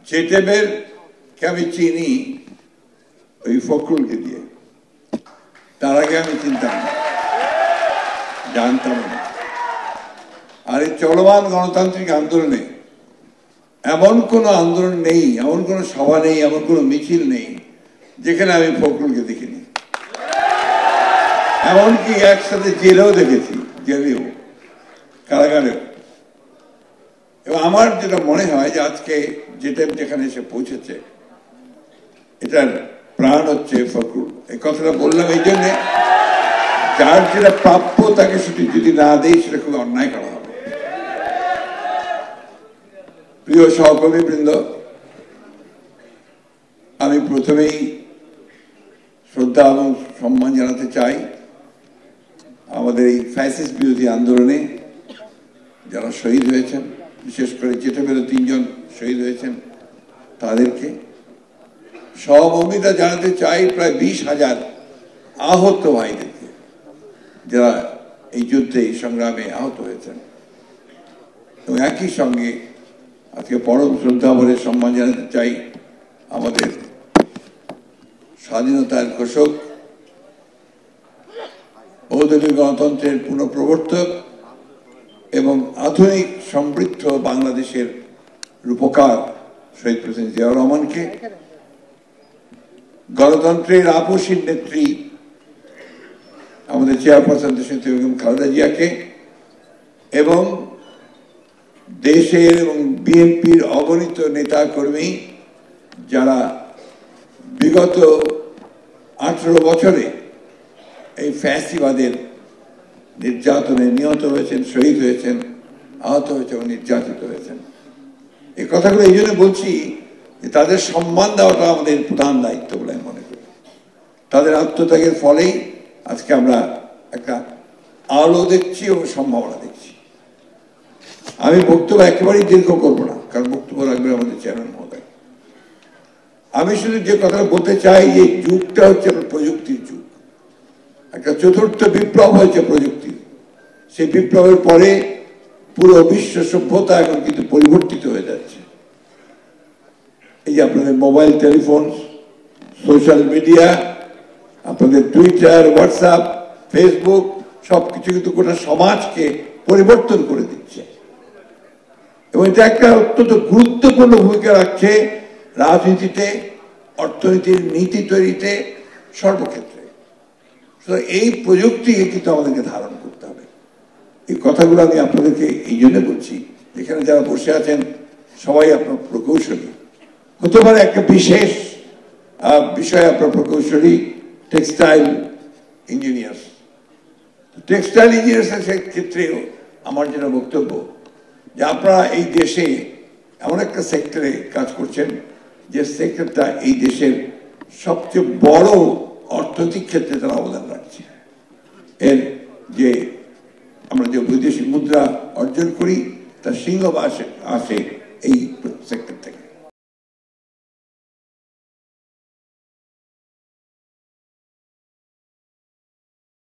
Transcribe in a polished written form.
চেটেবের কে আমি চিনি ওই ফখরুলকে দিয়ে, তার আগে আমি চিনতাম না, জানতাম না। আর এই চলমান গণতান্ত্রিক আন্দোলনে এমন কোনো আন্দোলন নেই, এমন কোনো সভা নেই, এমন কোনো মিছিল নেই যেখানে আমি ফখরুলকে দেখিনি। এমনকি একসাথে জেলেও দেখেছি, জেলেও, কারাগারেও। এবং আমার যেটা মনে হয় যে আজকে যেটা যেখানে এসে পৌঁছেছে এটার প্রাণ হচ্ছে ফখরুল। এই কথাটা বললাম এই জন্যে, যার যেটা প্রাপ্য তাকে সেটি যদি না দেয় সেটা খুব অন্যায় করা হবে। প্রিয় সহকর্মী বৃন্দ, আমি প্রথমেই শ্রদ্ধা এবং সম্মান জানাতে চাই আমাদের এই ফ্যাসিস্ট বিরোধী আন্দোলনে যারা শহীদ হয়েছেন, বিশেষ করে চেটেবেলে 3 জন শহীদ হয়েছেন তাদেরকে। সহমর্মিতা জানাতে চাই প্রায় 20,000 আহত ভাইদেরকে যারা এই যুদ্ধে, এই সংগ্রামে আহত হয়েছেন। এবং একই সঙ্গে আজকে পরম শ্রদ্ধা ভরে সম্মান জানাতে চাই আমাদের স্বাধীনতার ঘোষক, বহুদলীয় গণতন্ত্রের পুনঃপ্রবর্তক এবং আধুনিক সমৃদ্ধ বাংলাদেশের রূপকার শহীদ প্রেসিডেন্ট জিয়াউর রহমানকে, গণতন্ত্রের আপসীর নেত্রী আমাদের চেয়ারপারসন দেশনেত্রী বেগম খালেদা জিয়াকে এবং দেশের এবং বিএনপির অগণিত নেতা কর্মী যারা বিগত 18 বছরে এই ফ্যাসিবাদের নির্যাতনে নিহত হয়েছেন, শহীদ হয়েছেন, আহত হয়েছেন এবং নির্যাতিত হয়েছেন। এই কথাগুলো এই জন্য বলছি যে তাদের সম্মান দেওয়াটা আমাদের প্রধান দায়িত্ব বলে আমি মনে করি। তাদের আত্মত্যাগের ফলেই আজকে আমরা একটা আলো দেখছি এবং সম্ভাবনা দেখছি। আমি বক্তব্য একেবারেই দীর্ঘ করবো না, কারণ বক্তব্য রাখবেন আমাদের চেয়ারম্যান মহোদয়। আমি শুধু যে কথাটা বলতে চাই, এই যুগটা হচ্ছে প্রযুক্তির যুগ। একটা চতুর্থ বিপ্লব হয়েছে প্রযুক্তি। সেই বিপ্লবের পরে পুরো বিশ্ব সভ্যতা এখন কিন্তু পরিবর্তিত হয়ে যাচ্ছে। এই যে আপনাদের মোবাইল টেলিফোন, সোশ্যাল মিডিয়া, আপনাদের টুইটার, হোয়াটসঅ্যাপ, ফেসবুক, সবকিছু কিন্তু গোটা সমাজকে পরিবর্তন করে দিচ্ছে এবং এটা একটা অত্যন্ত গুরুত্বপূর্ণ ভূমিকা রাখছে রাজনীতিতে, অর্থনীতির নীতি তৈরিতে, সর্বক্ষেত্রে। এই প্রযুক্তিকে কিন্তু আমাদেরকে ধারণ করতে হবে। এই কথাগুলো আমি আপনাদেরকে এই জন্য বলছি, এখানে যারা বসে আছেন সবাই আপনার প্রকৌশলী, হতে পারে একটা বিশেষ বিষয়ে আপনার প্রকৌশলী টেক্সটাইল ইঞ্জিনিয়ার্স। টেক্সটাইল ইঞ্জিনিয়ার্সের ক্ষেত্রেও আমার যেটা বক্তব্য যে আপনারা এই দেশে এমন একটা সেক্টরে কাজ করছেন যে সেক্টরটা এই দেশের সবচেয়ে বড় অর্থনৈতিক ক্ষেত্রে তারা অবদান রাখছে। এর যে আমরা যে বৈদেশিক মুদ্রা অর্জন করি তার সিংহভাগ আসে এই